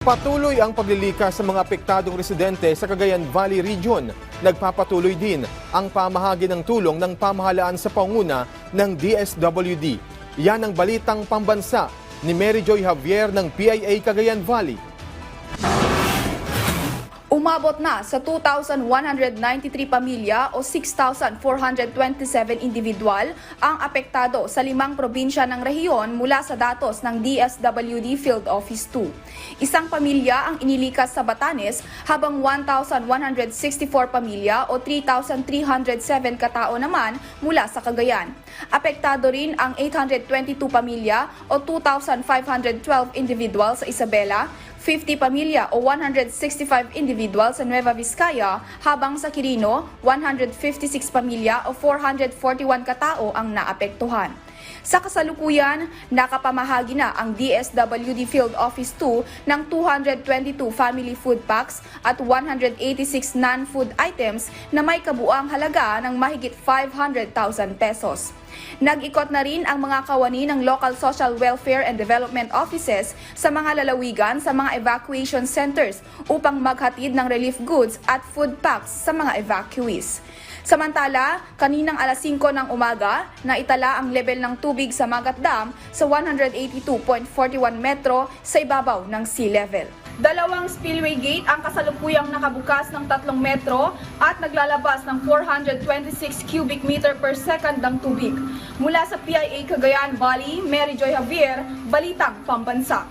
Patuloy ang paglilikas sa mga apektadong residente sa Cagayan Valley Region. Nagpapatuloy din ang pamahagi ng tulong ng pamahalaan sa panguna ng DSWD. Yan ang balitang pambansa ni Mary Joy Javier ng PIA Cagayan Valley. Umabot na sa 2,193 pamilya o 6,427 individual ang apektado sa 5 probinsya ng rehiyon mula sa datos ng DSWD Field Office 2. Isang pamilya ang inilikas sa Batanes habang 1,164 pamilya o 3,307 katao naman mula sa Cagayan. Apektado rin ang 822 pamilya o 2,512 individual sa Isabela, 50 pamilya o 165 individuals sa Nueva Vizcaya, habang sa Quirino, 156 pamilya o 441 katao ang naapektuhan. Sa kasalukuyan, nakapamahagi na ang DSWD Field Office 2 ng 222 family food packs at 186 non-food items na may kabuuang halaga ng mahigit 500,000 pesos. Nag-ikot na rin ang mga kawani ng Local Social Welfare and Development Offices sa mga lalawigan sa mga evacuation centers upang maghatid ng relief goods at food packs sa mga evacuees. Samantala, kaninang alas 5 ng umaga, naitala ang level ng tubig sa Magat Dam sa 182.41 metro sa ibabaw ng sea level. 2 spillway gate ang kasalukuyang nakabukas ng 3 metro at naglalabas ng 426 cubic meter per second ng tubig. Mula sa PIA Cagayan Valley, Mary Joy Javier, Balitang Pambansa.